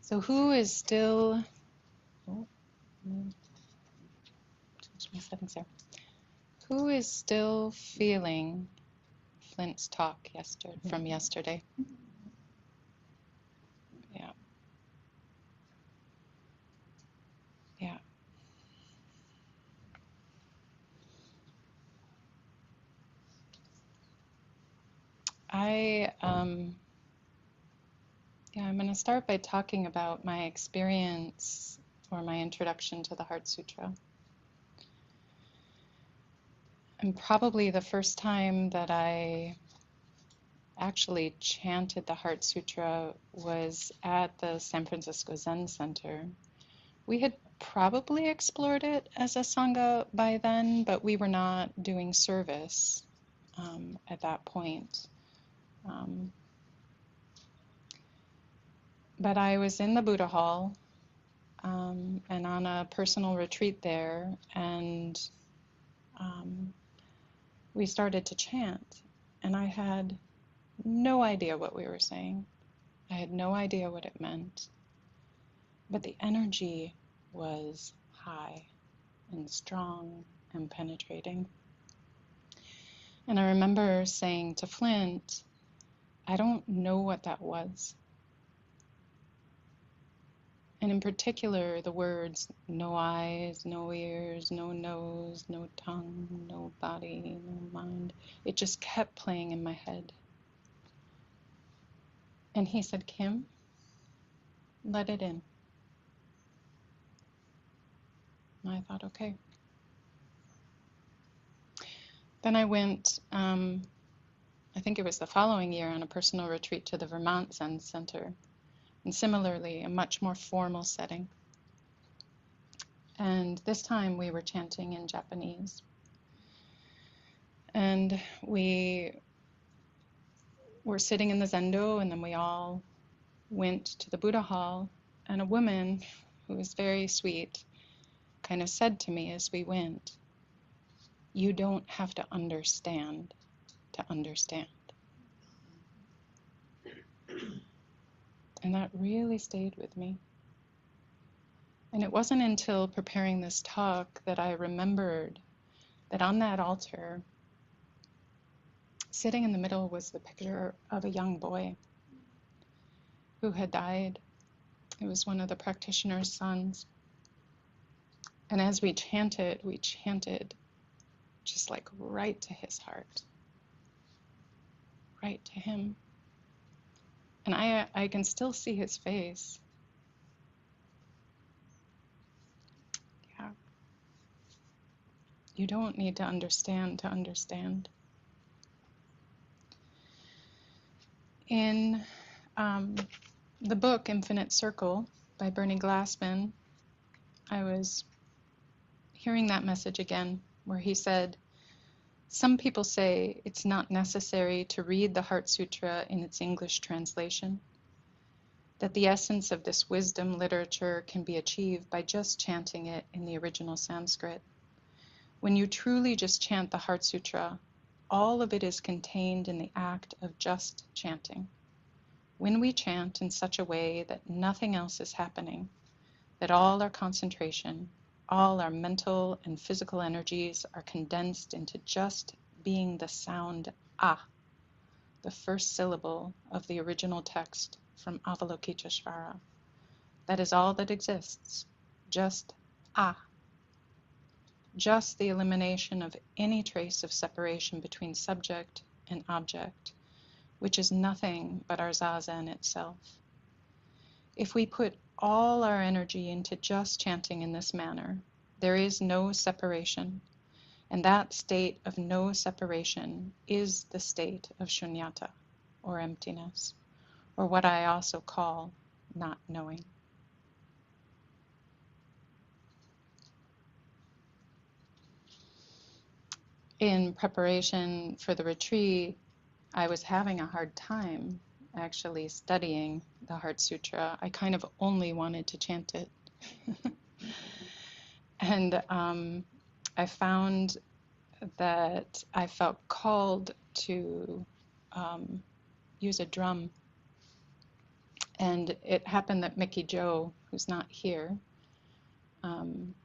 So who is still, oh, change my settings there. Who is still feeling Flint's talk from yesterday? Yeah. Yeah. I'm going to start by talking about my experience or my introduction to the Heart Sutra. And probably the first time that I actually chanted the Heart Sutra was at the San Francisco Zen Center. We had probably explored it as a Sangha by then, but we were not doing service at that point. But I was in the Buddha Hall and on a personal retreat there, and we started to chant, and I had no idea what we were saying. I had no idea what it meant, but the energy was high and strong and penetrating. And I remember saying to Flint, I don't know what that was. And in particular, the words, no eyes, no ears, no nose, no tongue, no body, no mind, it just kept playing in my head. And he said, Kim, let it in. And I thought, okay. Then I went, I think it was the following year, on a personal retreat to the Vermont Zen Center. And similarly, a much more formal setting. And this time we were chanting in Japanese. And we were sitting in the zendo, and then we all went to the Buddha Hall, and a woman who was very sweet kind of said to me as we went, you don't have to understand to understand. And that really stayed with me. And it wasn't until preparing this talk that I remembered that on that altar, sitting in the middle was the picture of a young boy who had died. It was one of the practitioner's sons. And as we chanted just like right to his heart, right to him. And I can still see his face. Yeah. You don't need to understand to understand. In the book Infinite Circle by Bernie Glassman, I was hearing that message again, where he said, some people say it's not necessary to read the Heart Sutra in its English translation, that the essence of this wisdom literature can be achieved by just chanting it in the original Sanskrit. When you truly just chant the Heart Sutra, all of it is contained in the act of just chanting. When we chant in such a way that nothing else is happening, that all our concentration, all our mental and physical energies are condensed into just being the sound ah, the first syllable of the original text from Avalokiteshvara. That is all that exists, just ah. Just the elimination of any trace of separation between subject and object, which is nothing but our zazen itself. If we put all our energy into just chanting in this manner, there is no separation, and that state of no separation is the state of shunyata, or emptiness, or what I also call not knowing. In preparation for the retreat, I was having a hard time actually studying the Heart Sutra. I kind of only wanted to chant it. And I found that I felt called to use a drum And it happened that Mickey Joe, who's not here,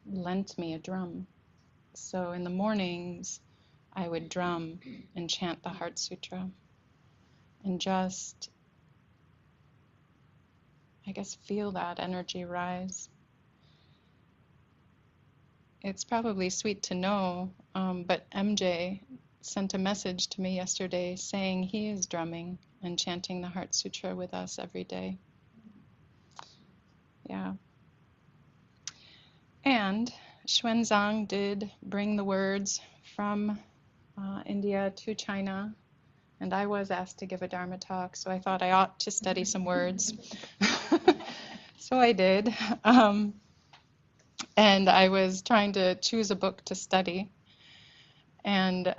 lent me a drum. So in the mornings, I would drum and chant the Heart Sutra and just, I guess, feel that energy rise. It's probably sweet to know, but MJ sent a message to me yesterday saying he is drumming and chanting the Heart Sutra with us every day. Yeah. And Xuanzang did bring the words from India to China, and I was asked to give a Dharma talk, so I thought I ought to study some words. So I did. And I was trying to choose a book to study, and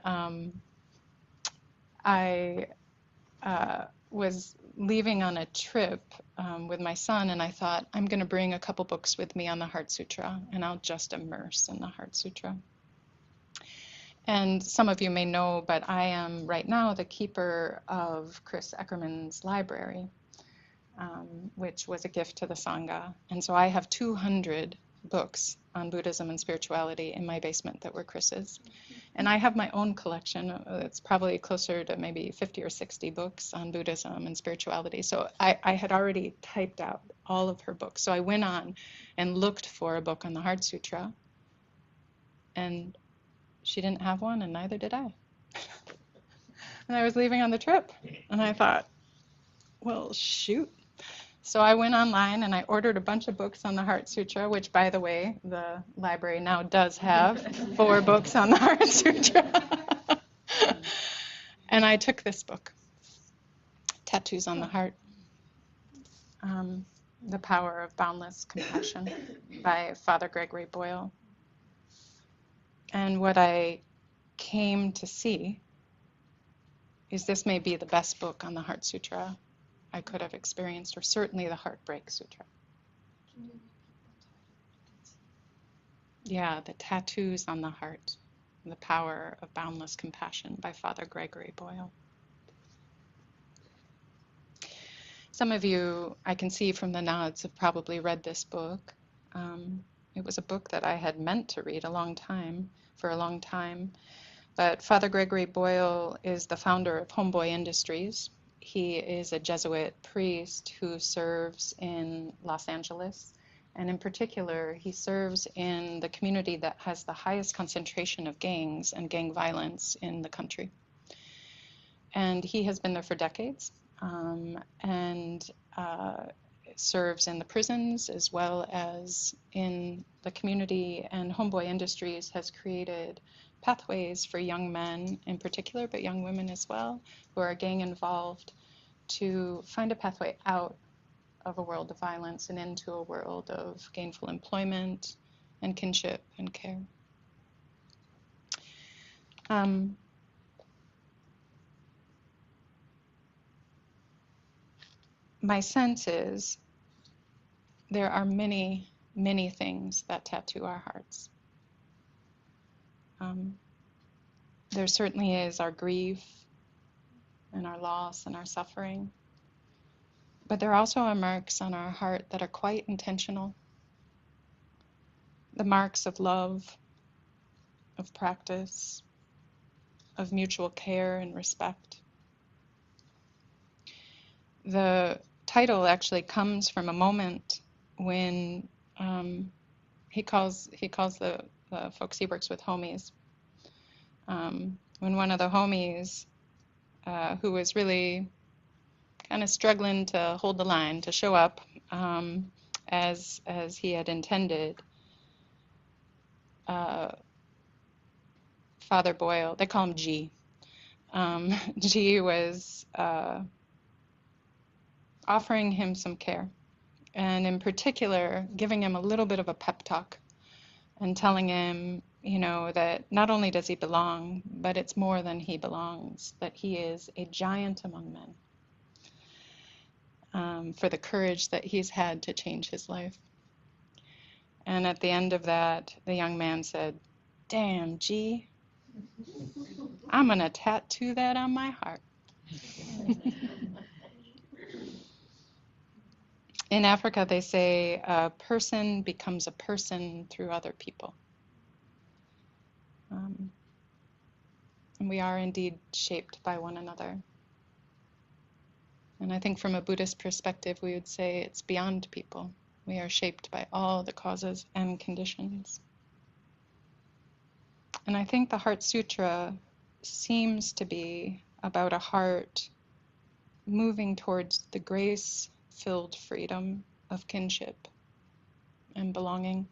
I was leaving on a trip with my son, and I thought, I'm going to bring a couple books with me on the Heart Sutra, and I'll just immerse in the Heart Sutra. And some of you may know, but I am right now the keeper of Chris Eckerman's library, which was a gift to the Sangha. And so I have 200 books on Buddhism and spirituality in my basement that were Chris's. And I have my own collection. It's probably closer to maybe 50 or 60 books on Buddhism and spirituality. So I had already typed out all of her books. So I went on and looked for a book on the Heart Sutra. And she didn't have one, and neither did I. And I was leaving on the trip. And I thought, well, shoot. So I went online and I ordered a bunch of books on the Heart Sutra, which, by the way, the library now does have 4 books on the Heart Sutra. And I took this book, Tattoos on the Heart, The Power of Boundless Compassion by Father Gregory Boyle. And what I came to see is this may be the best book on the Heart Sutra I could have experienced, or certainly the Heartbreak Sutra. Can you repeat the title? Yeah, The Tattoos on the Heart, The Power of Boundless Compassion by Father Gregory Boyle. Some of you, I can see from the nods, have probably read this book. It was a book that I had meant to read for a long time. But Father Gregory Boyle is the founder of Homeboy Industries. He is a Jesuit priest who serves in Los Angeles. And in particular, he serves in the community that has the highest concentration of gangs and gang violence in the country. And he has been there for decades and serves in the prisons as well as in the community. And Homeboy Industries has created pathways for young men in particular, but young women as well, who are gang involved, to find a pathway out of a world of violence and into a world of gainful employment and kinship and care. My sense is there are many, many things that tattoo our hearts. There certainly is our grief and our loss and our suffering. But there also are marks on our heart that are quite intentional. The marks of love, of practice, of mutual care and respect. The title actually comes from a moment when he calls the folks he works with homies. When one of the homies, who was really kind of struggling to hold the line, to show up as he had intended, Father Boyle, they call him G. G was offering him some care, and in particular, giving him a little bit of a pep talk and telling him, that not only does he belong, but it's more than he belongs, that he is a giant among men, for the courage that he's had to change his life. And at the end of that, the young man said, "Damn, G, I'm going to tattoo that on my heart." In Africa, they say a person becomes a person through other people. Um, and we are indeed shaped by one another. And I think from a Buddhist perspective, we would say it's beyond people. We are shaped by all the causes and conditions. And I think the Heart Sutra seems to be about a heart moving towards the grace-filled freedom of kinship and belonging,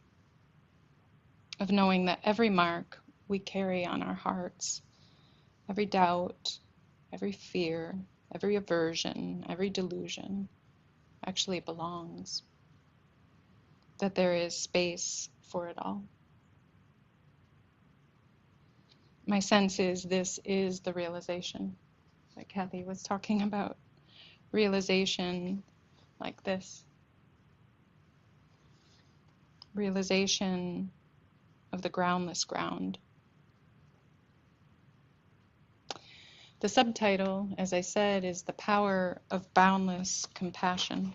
of knowing that every mark we carry on our hearts, every doubt, every fear, every aversion, every delusion actually belongs, that there is space for it all. My sense is this is the realization that Kathy was talking about. Realization like this. Realization of the groundless ground. The subtitle, as I said, is The Power of Boundless Compassion.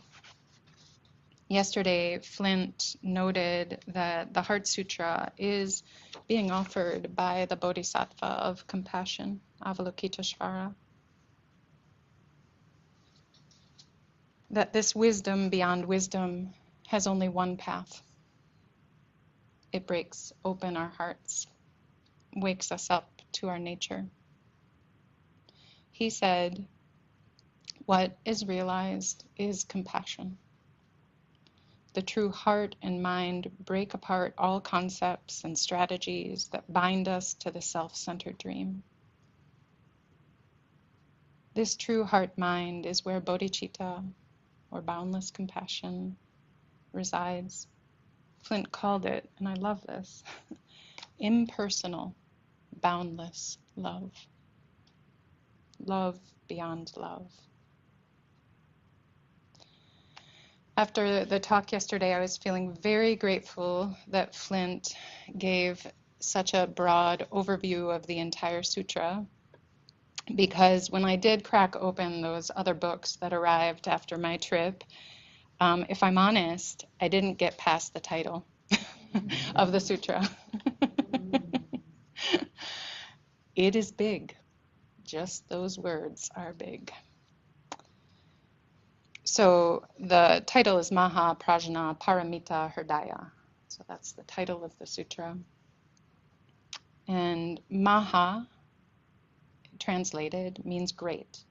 Yesterday, Flint noted that the Heart Sutra is being offered by the Bodhisattva of compassion, Avalokiteshvara. That this wisdom beyond wisdom has only one path. It breaks open our hearts, wakes us up to our nature. He said, what is realized is compassion. The true heart and mind break apart all concepts and strategies that bind us to the self-centered dream. This true heart-mind is where bodhicitta, or boundless compassion, resides. Flint called it, and I love this, impersonal, boundless love. Love beyond love. After the talk yesterday, I was feeling very grateful that Flint gave such a broad overview of the entire sutra, because when I did crack open those other books that arrived after my trip, if I'm honest, I didn't get past the title of the sutra. It is big. Just those words are big. So the title is Maha Prajna Paramita Hridaya. So that's the title of the sutra. And Maha, translated, means great.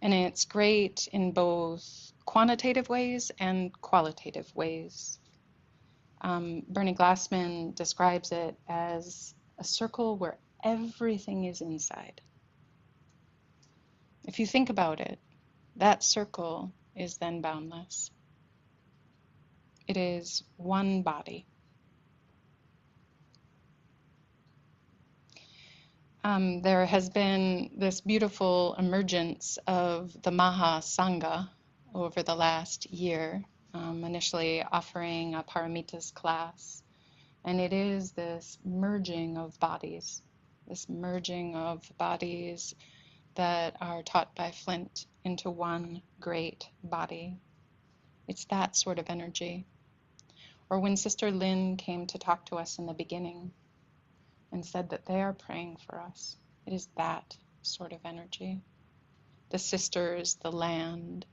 And it's great in both quantitative ways and qualitative ways. Bernie Glassman describes it as a circle where everything is inside. If you think about it, that circle is then boundless. It is one body. There has been this beautiful emergence of the Maha Sangha over the last year, initially offering a Paramitas class. And it is this merging of bodies that are taught by Flint into one great body. It's that sort of energy. Or when Sister Lynn came to talk to us in the beginning and said that they are praying for us, it is that sort of energy. The sisters, the land,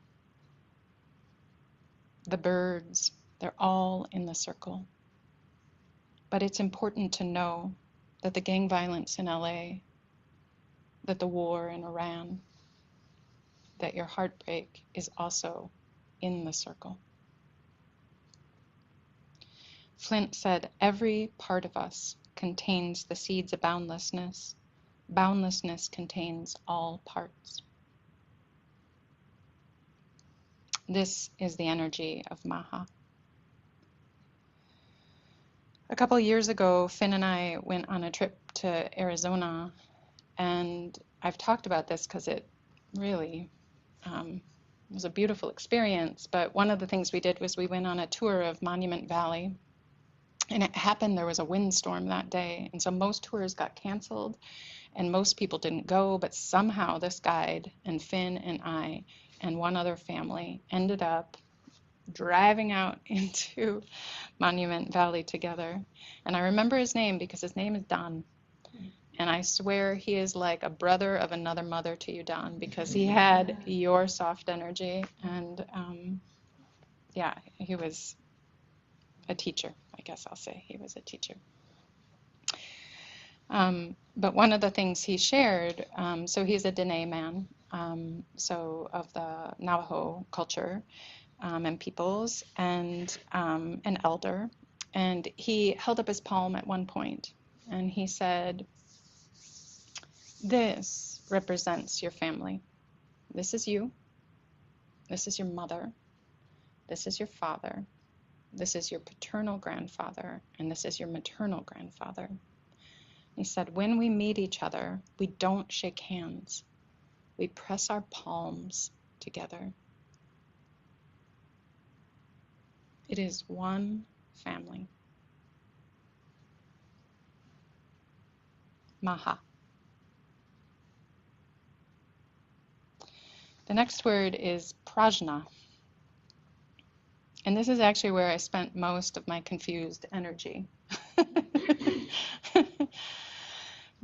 the birds, they're all in the circle. But it's important to know that the gang violence in LA, that the war in Iran, that your heartbreak is also in the circle. Flint said, every part of us contains the seeds of boundlessness. Boundlessness contains all parts. This is the energy of Maha. A couple years ago, Finn and I went on a trip to Arizona, and I've talked about this because it really was a beautiful experience, but one of the things we did was we went on a tour of Monument Valley, and it happened there was a windstorm that day, and so most tours got canceled, and most people didn't go, but somehow this guide and Finn and I and one other family ended up driving out into Monument Valley together. And I remember his name because his name is Don. And I swear he is like a brother of another mother to you, Don, because he had your soft energy. And yeah, he was a teacher, I guess I'll say. He was a teacher. But one of the things he shared, so he's a Dene man, so of the Navajo culture and peoples, and an elder. And he held up his palm at one point, and he said, "This represents your family. This is you. This is your mother. This is your father. This is your paternal grandfather, and this is your maternal grandfather." He said, when we meet each other, we don't shake hands. We press our palms together. It is one family. Maha. The next word is prajna. And this is actually where I spent most of my confused energy.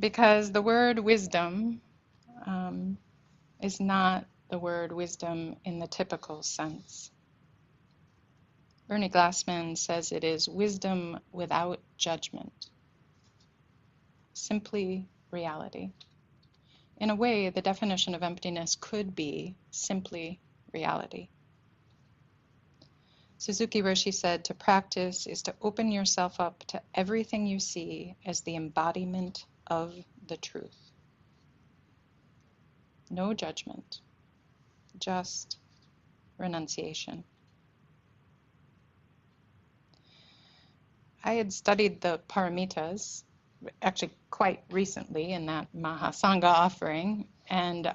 Because the word wisdom is not the word wisdom in the typical sense. Bernie Glassman says it is wisdom without judgment, simply reality. In a way, the definition of emptiness could be simply reality. Suzuki Roshi said, to practice is to open yourself up to everything you see as the embodiment of the truth. No judgment, just renunciation. I had studied the paramitas, actually quite recently in that Mahasanga offering, and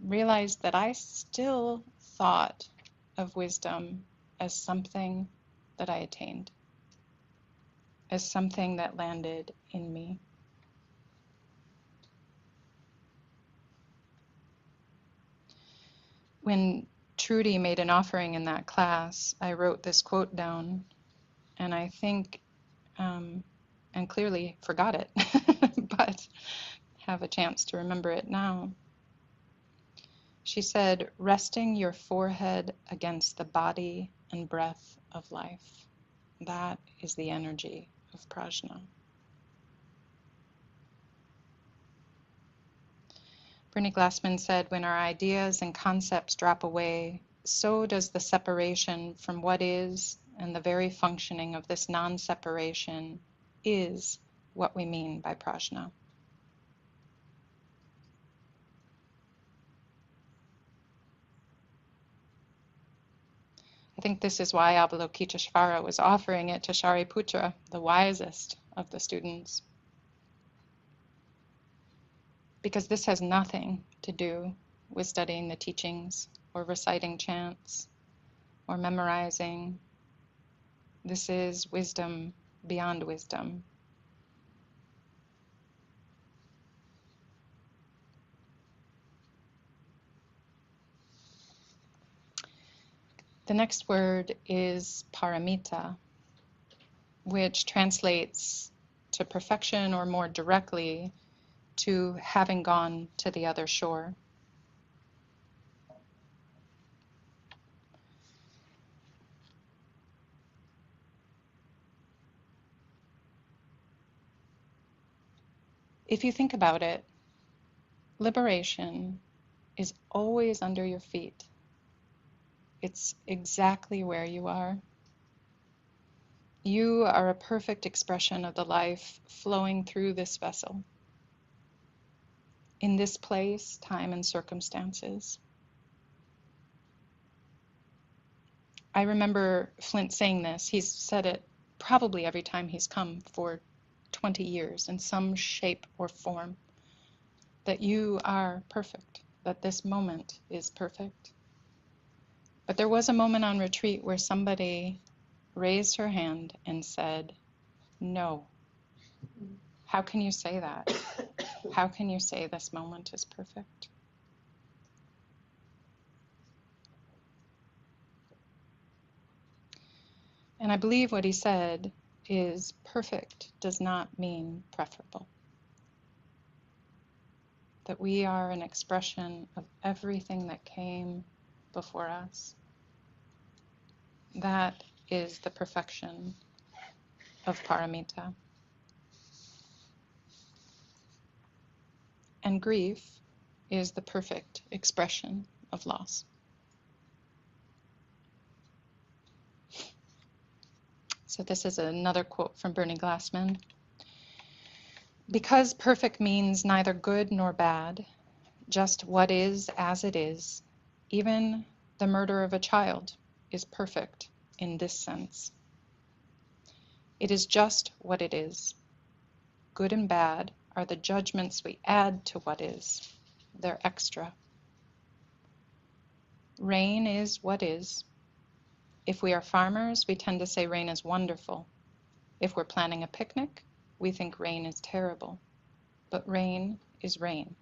realized that I still thought of wisdom as something that I attained, as something that landed in me. When Trudy made an offering in that class, I wrote this quote down, and I think, and clearly forgot it, but have a chance to remember it now. She said, resting your forehead against the body and breath of life. That is the energy of prajna. Bernie Glassman said, when our ideas and concepts drop away, so does the separation from what is, and the very functioning of this non-separation is what we mean by prajna. I think this is why Avalokiteshvara was offering it to Shariputra, the wisest of the students. Because this has nothing to do with studying the teachings or reciting chants or memorizing. This is wisdom beyond wisdom. The next word is paramita, which translates to perfection, or more directly, to having gone to the other shore. If you think about it, liberation is always under your feet. It's exactly where you are. You are a perfect expression of the life flowing through this vessel, in this place, time, and circumstances. I remember Flint saying this. He's said it probably every time he's come for 20 years in some shape or form, that you are perfect, that this moment is perfect. But there was a moment on retreat where somebody raised her hand and said, no. How can you say that? How can you say this moment is perfect? And I believe what he said is perfect does not mean preferable. That we are an expression of everything that came before us. That is the perfection of paramita. And grief is the perfect expression of loss. So this is another quote from Bernie Glassman. Because perfect means neither good nor bad, just what is as it is, even the murder of a child is perfect in this sense. It is just what it is. Good and bad are the judgments we add to what is. They're extra. Rain is what is. If we are farmers, we tend to say rain is wonderful. If we're planning a picnic, we think rain is terrible. But rain is rain.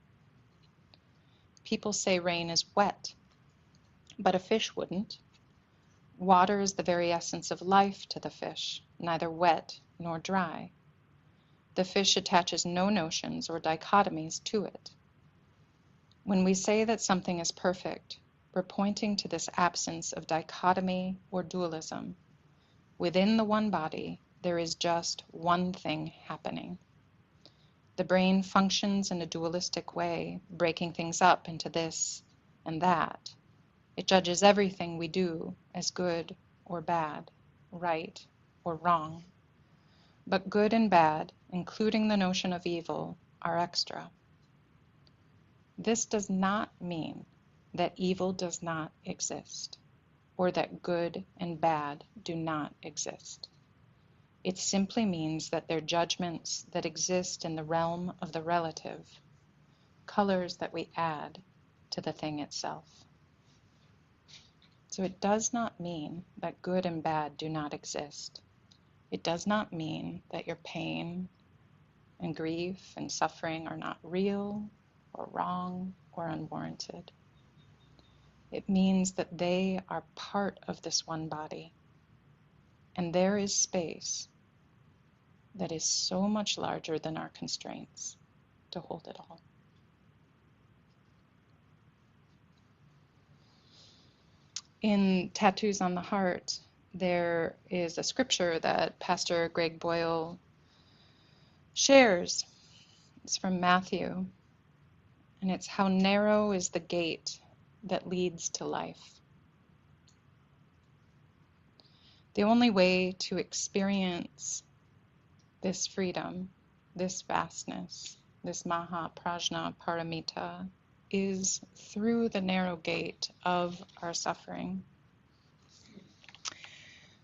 People say rain is wet, but a fish wouldn't. Water is the very essence of life to the fish, neither wet nor dry. The fish attaches no notions or dichotomies to it. When we say that something is perfect, we're pointing to this absence of dichotomy or dualism. Within the one body, there is just one thing happening. The brain functions in a dualistic way, breaking things up into this and that. It judges everything we do as good or bad, right or wrong. But good and bad, including the notion of evil, are extra. This does not mean that evil does not exist, or that good and bad do not exist. It simply means that they're judgments that exist in the realm of the relative, colors that we add to the thing itself. So it does not mean that good and bad do not exist. It does not mean that your pain and grief and suffering are not real or wrong or unwarranted. It means that they are part of this one body, and there is space that is so much larger than our constraints to hold it all. In Tattoos on the Heart, there is a scripture that Pastor Greg Boyle shares. It's from Matthew, and it's how narrow is the gate that leads to life. The only way to experience this freedom, this vastness, this Maha Prajna Paramita is through the narrow gate of our suffering.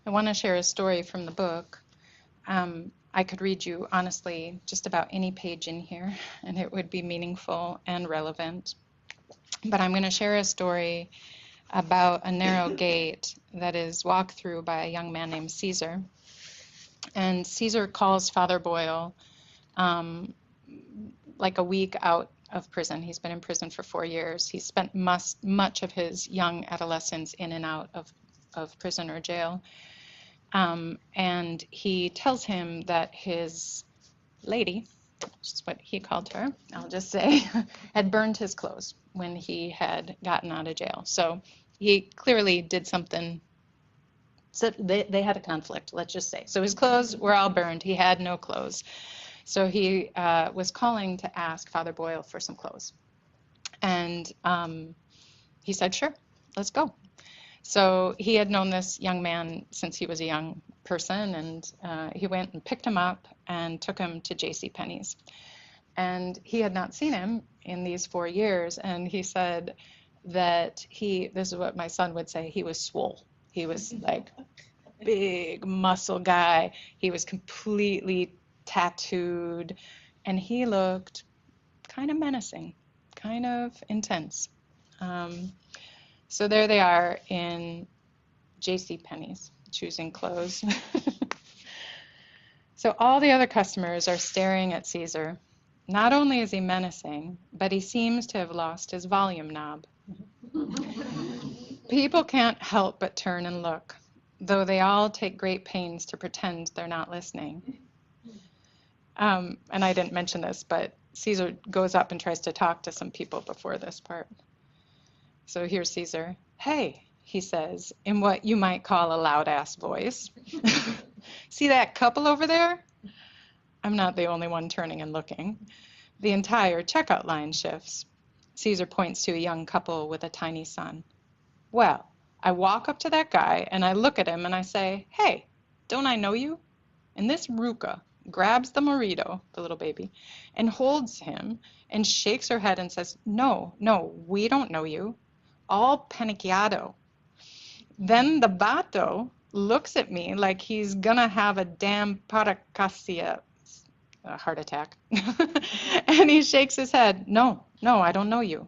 I want to share a story from the book. I could read you, honestly, just about any page in here, and it would be meaningful and relevant. But I'm going to share a story about a narrow gate that is walked through by a young man named Caesar. And Caesar calls Father Boyle like a week out of prison. He's been in prison for 4 years. He spent much of his young adolescence in and out of prison or jail. And he tells him that his lady, which is what he called her, I'll just say, had burned his clothes when he had gotten out of jail. So he clearly did something. So they had a conflict, let's just say. So his clothes were all burned. He had no clothes. So he was calling to ask Father Boyle for some clothes. And he said, sure, let's go. So he had known this young man since he was a young person, and he went and picked him up and took him to JCPenney's. And he had not seen him in these 4 years, and he said that this is what my son would say, he was swole. He was like big muscle guy. He was completely tattooed, and he looked kind of menacing, kind of intense. So there they are in JCPenney's choosing clothes. So all the other customers are staring at Caesar. Not only is he menacing, but he seems to have lost his volume knob. People can't help but turn and look. though they all take great pains to pretend they're not listening. And I didn't mention this, but Caesar goes up and tries to talk to some people before this part. So here's Caesar. Hey, he says, in what you might call a loud-ass voice. See that couple over there? I'm not the only one turning and looking. The entire checkout line shifts. Caesar points to a young couple with a tiny son. Well, I walk up to that guy and I look at him and I say, hey, don't I know you? And this Ruka grabs the Morito, the little baby, and holds him and shakes her head and says, no, we don't know you. All paniqueado. Then the Vato looks at me like he's gonna have a damn paracasia, a heart attack. And he shakes his head. No, I don't know you.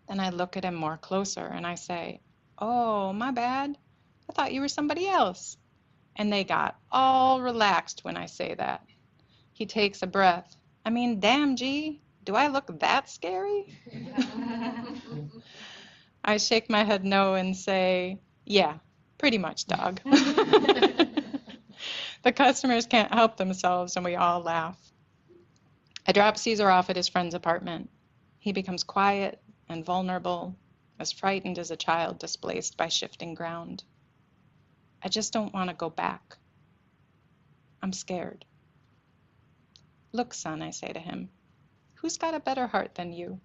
Then I look at him more closer and I say, oh, my bad. I thought you were somebody else. And they got all relaxed when I say that. He takes a breath. I mean, damn, G, do I look that scary? I shake my head no and say, yeah, pretty much, dog. The customers can't help themselves and we all laugh. I drop Caesar off at his friend's apartment. He becomes quiet and vulnerable, as frightened as a child displaced by shifting ground. I just don't want to go back. I'm scared. Look, son, I say to him, who's got a better heart than you?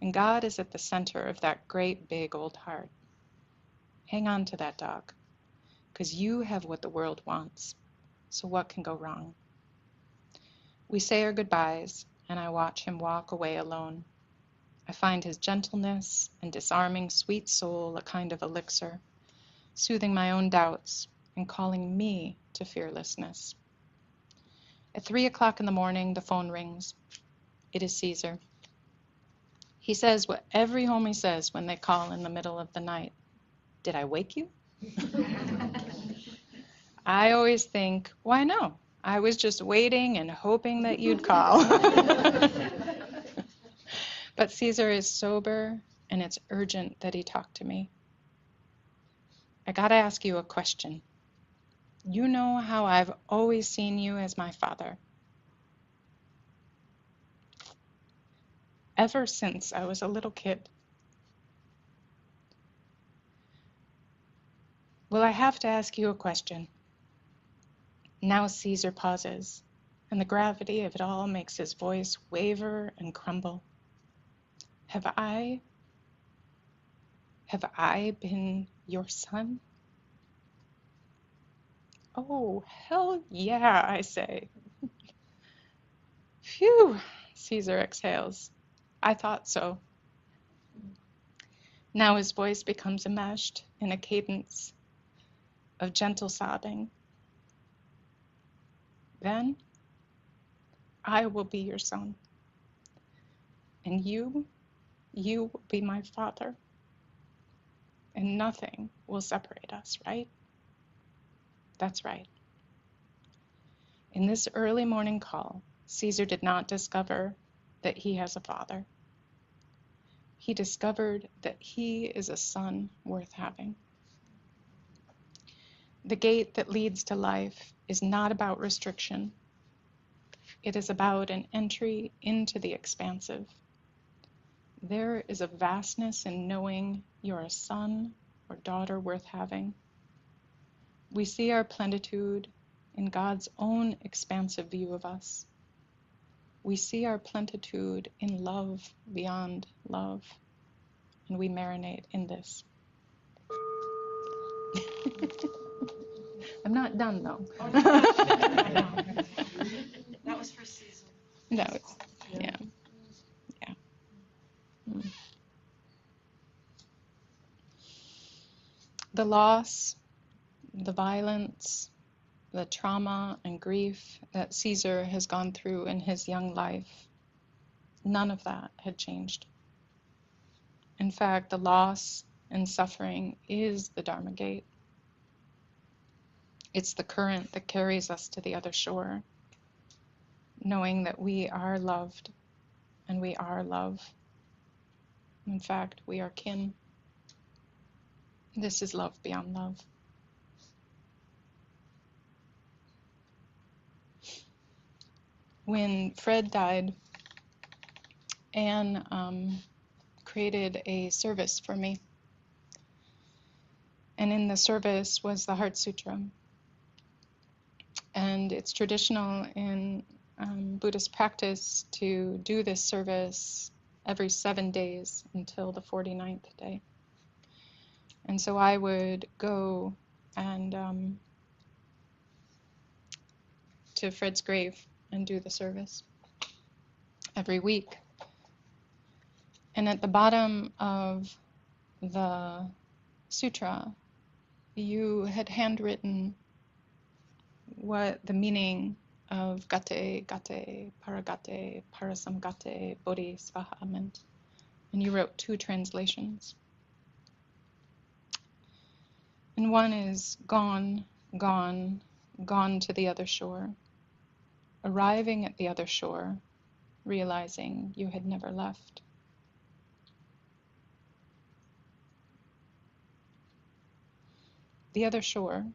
And God is at the center of that great big old heart. Hang on to that, dog, because you have what the world wants. So what can go wrong? We say our goodbyes, and I watch him walk away alone. I find his gentleness and disarming sweet soul a kind of elixir, soothing my own doubts and calling me to fearlessness. At 3 o'clock in the morning, the phone rings. It is Caesar. He says what every homie says when they call in the middle of the night. Did I wake you? I always think, why no? I was just waiting and hoping that you'd call. But Caesar is sober, and it's urgent that he talk to me. I gotta ask you a question. You know how I've always seen you as my father. Ever since I was a little kid. Well, I have to ask you a question. Now Caesar pauses, and the gravity of it all makes his voice waver and crumble. Have I been your son? Oh, hell yeah, I say. Phew, Caesar exhales. I thought so. Now his voice becomes enmeshed in a cadence of gentle sobbing. Then I will be your son, and you will be my father, and nothing will separate us, right? That's right. In this early morning call, Caesar did not discover that he has a father. He discovered that he is a son worth having. The gate that leads to life is not about restriction. It is about an entry into the expansive. There is a vastness in knowing you're a son or daughter worth having. We see our plenitude in God's own expansive view of us. We see our plenitude in love beyond love, and we marinate in this. I'm not done, though. That was for Caesar. That was, yeah. The loss, the violence, the trauma and grief that Caesar has gone through in his young life, none of that had changed. In fact, the loss and suffering is the Dharma gate. It's the current that carries us to the other shore, knowing that we are loved and we are love. In fact, we are kin. This is love beyond love. when Fred died, Anne created a service for me. And in the service was the Heart Sutra. And it's traditional in Buddhist practice to do this service every 7 days until the 49th day. And so I would go and to Fred's grave and do the service every week. And at the bottom of the sutra, you had handwritten what the meaning of gate, paragate, parasamgate, bodhisvaha meant. And you wrote 2 translations. And one is gone, gone, gone to the other shore, arriving at the other shore, realizing you had never left. The other shore,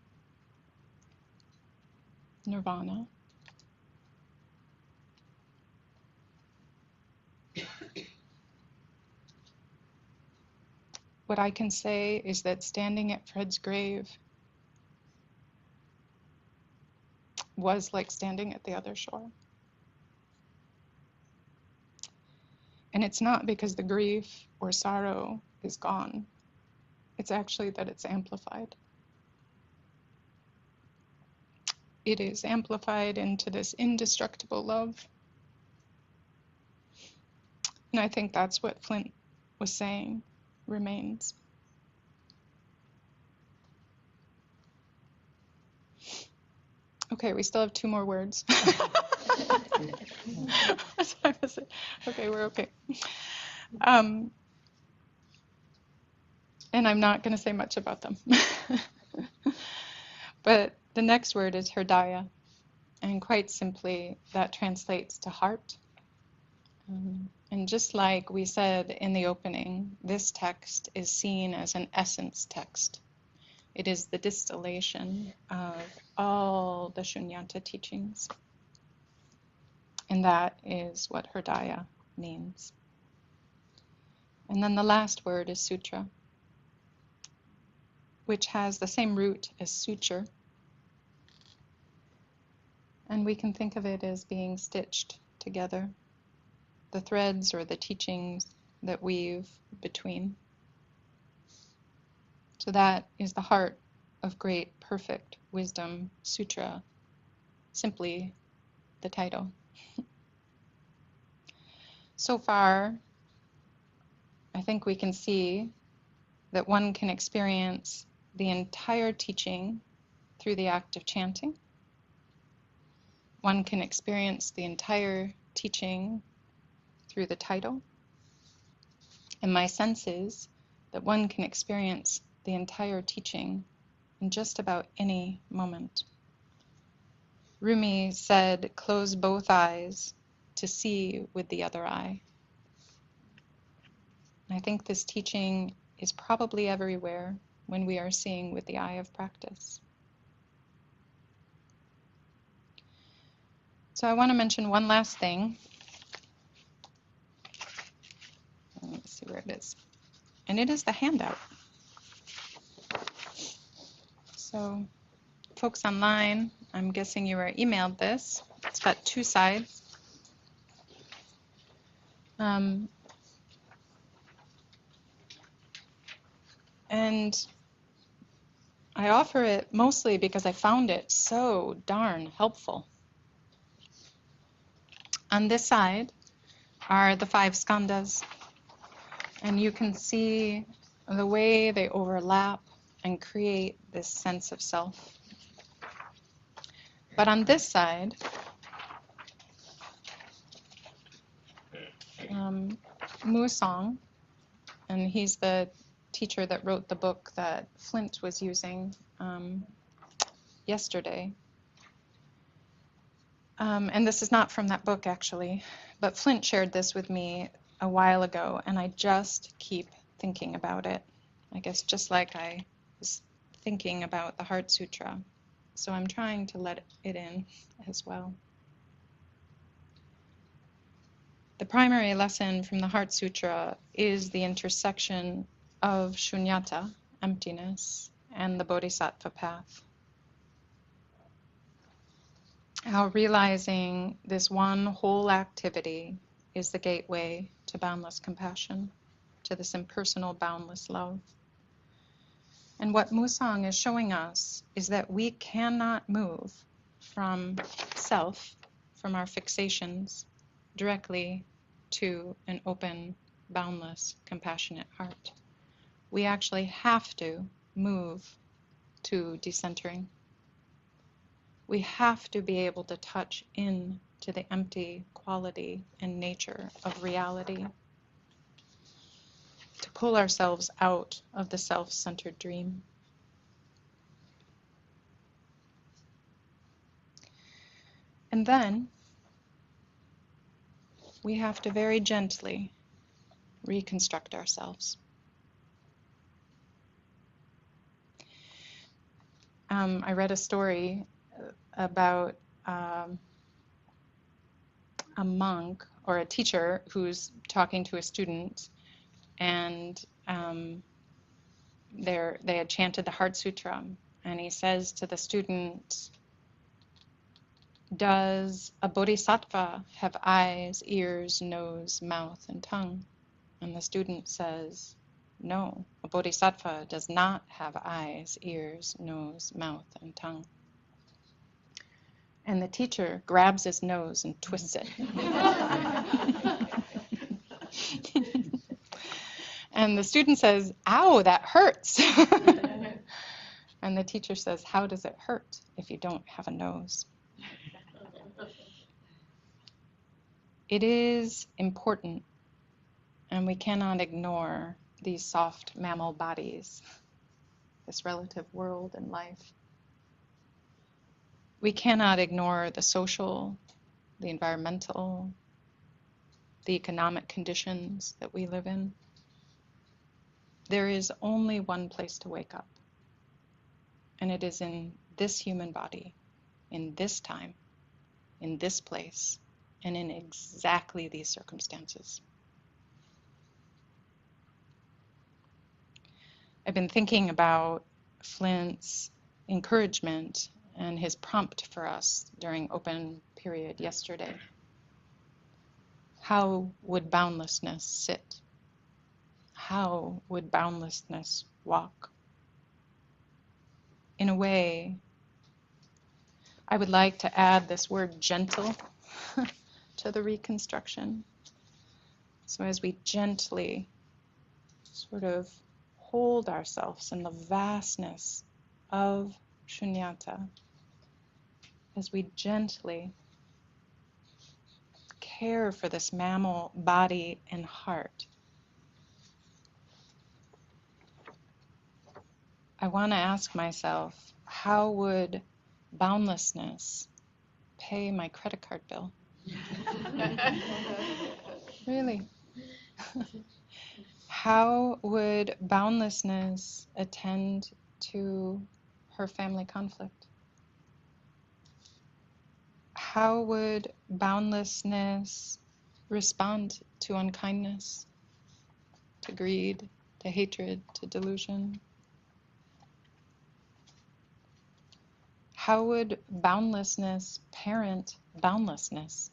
nirvana. What I can say is that standing at Fred's grave was like standing at the other shore. And it's not because the grief or sorrow is gone. It's actually that it's amplified. It is amplified into this indestructible love. And I think that's what Flint was saying remains. Okay, we still have 2 more words. Okay, we're okay. And I'm not going to say much about them. But the next word is hridaya. And quite simply, that translates to heart. And just like we said in the opening, this text is seen as an essence text. It is the distillation of all the Shunyata teachings. And that is what hridaya means. And then the last word is sutra, which has the same root as suture. And we can think of it as being stitched together, the threads or the teachings that weave between. So that is the heart of great, perfect wisdom, sutra, simply the title. So far, I think we can see that one can experience the entire teaching through the act of chanting. One can experience the entire teaching through the title. And my sense is that one can experience the entire teaching in just about any moment. Rumi said, "Close both eyes to see with the other eye." I think this teaching is probably everywhere when we are seeing with the eye of practice. So I want to mention one last thing. Let me see where it is. And it is the handout. So folks online, I'm guessing you were emailed this. It's got 2 sides. And I offer it mostly because I found it so darn helpful. On this side are the 5 skandhas, and you can see the way they overlap and create this sense of self. But on this side, Musong, and he's the teacher that wrote the book that Flint was using yesterday. And this is not from that book, actually, but Flint shared this with me a while ago, and I just keep thinking about it. I guess just like I was thinking about the Heart Sutra. So I'm trying to let it in as well. The primary lesson from the Heart Sutra is the intersection of shunyata, emptiness, and the bodhisattva path. How realizing this one whole activity is the gateway to boundless compassion, to this impersonal, boundless love. And what Musang is showing us is that we cannot move from self, from our fixations, directly to an open, boundless, compassionate heart. We actually have to move to decentering. We have to be able to touch in to the empty quality and nature of reality, to pull ourselves out of the self-centered dream. And then we have to very gently reconstruct ourselves. I read a story about a monk or a teacher who's talking to a student, and they had chanted the Heart Sutra, and he says to the student, "Does a bodhisattva have eyes, ears, nose, mouth, and tongue?" And the student says, "No, a bodhisattva does not have eyes, ears, nose, mouth, and tongue." And the teacher grabs his nose and twists it. And the student says, "Ow, that hurts." And the teacher says, "How does it hurt if you don't have a nose?" It is important, and we cannot ignore these soft mammal bodies, this relative world and life. We cannot ignore the social, the environmental, the economic conditions that we live in. There is only one place to wake up, and it is in this human body, in this time, in this place, and in exactly these circumstances. I've been thinking about Flint's encouragement and his prompt for us during open period yesterday. How would boundlessness sit? How would boundlessness walk? In a way, I would like to add this word gentle to the reconstruction. So as we gently sort of hold ourselves in the vastness of shunyata, as we gently care for this mammal body and heart, I want to ask myself, how would boundlessness pay my credit card bill? Really? How would boundlessness attend to her family conflict? How would boundlessness respond to unkindness, to greed, to hatred, to delusion? How would boundlessness parent boundlessness?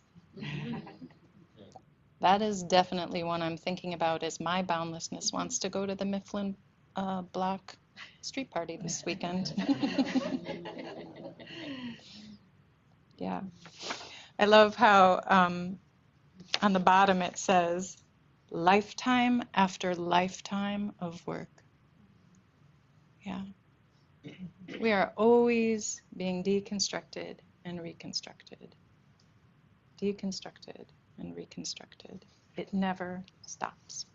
That is definitely one I'm thinking about, as my boundlessness wants to go to the Mifflin Block street party this weekend. Yeah. I love how on the bottom it says, lifetime after lifetime of work. Yeah. We are always being deconstructed and reconstructed. Deconstructed and reconstructed. It never stops.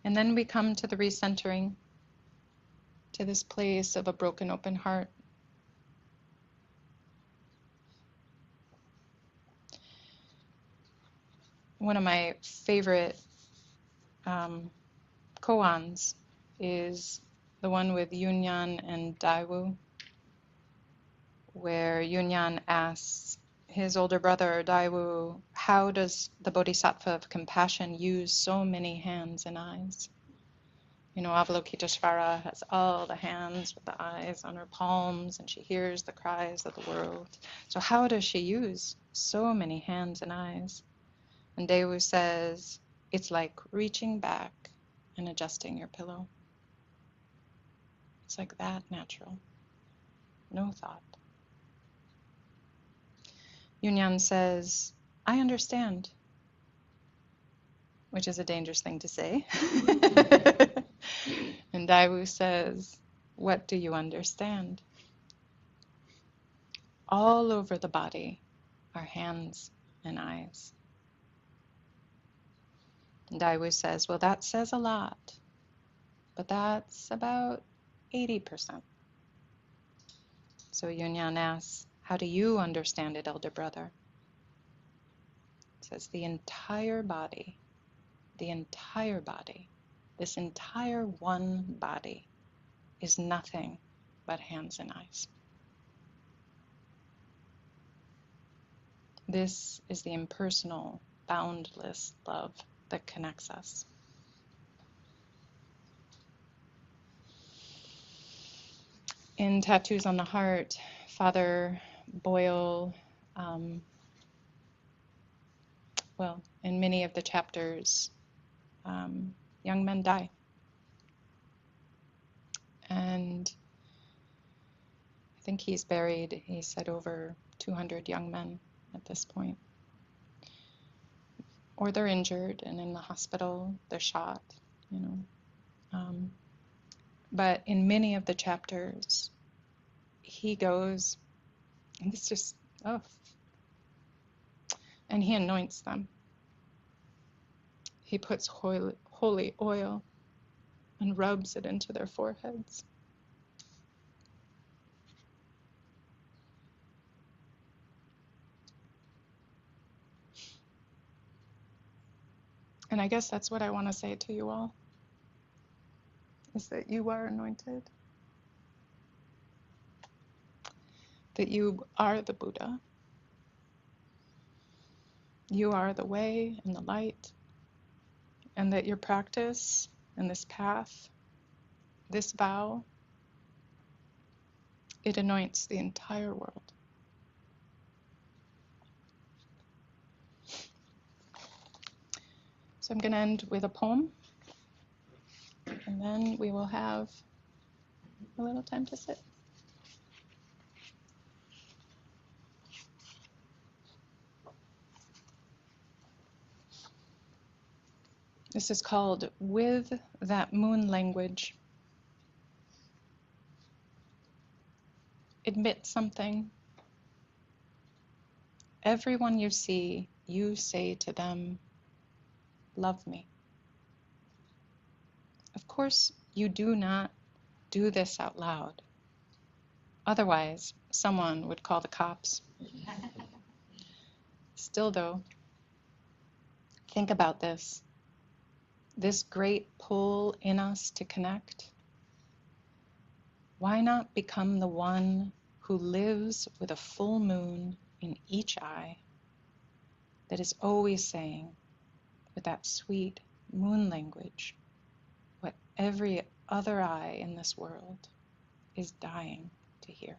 And then we come to the recentering, to this place of a broken open heart. One of my favorite koans is the one with Yunyan and Daiwu, where Yunyan asks his older brother, Daiwu, how does the Bodhisattva of compassion use so many hands and eyes? You know, Avalokiteshvara has all the hands with the eyes on her palms, and she hears the cries of the world. So how does she use so many hands and eyes? And Daewoo says, it's like reaching back and adjusting your pillow. It's like that natural. No thought. Yunyan says, I understand, which is a dangerous thing to say. And Daewoo says, what do you understand? All over the body are hands and eyes. And Daewoo says, well, that says a lot, but that's about 80%. So Yunyan asks, how do you understand it, elder brother? It says, the entire body, this entire one body is nothing but hands and eyes. This is the impersonal, boundless love that connects us. In Tattoos on the Heart, Father Boyle, in many of the chapters, young men die. And I think he's buried, he said, over 200 young men at this point. Or they're injured and in the hospital, they're shot, you know. But in many of the chapters, he goes, and it's just, and he anoints them. He puts holy oil and rubs it into their foreheads. And I guess that's what I want to say to you all, is that you are anointed. That you are the Buddha. You are the way and the light. And that your practice and this path, this vow, it anoints the entire world. So I'm going to end with a poem, and then we will have a little time to sit. This is called With That Moon Language. Admit something. Everyone you see, you say to them, love me. Of course, you do not do this out loud. Otherwise, someone would call the cops. Still though, think about this. This great pull in us to connect. Why not become the one who lives with a full moon in each eye, that is always saying, with that sweet moon language, what every other eye in this world is dying to hear.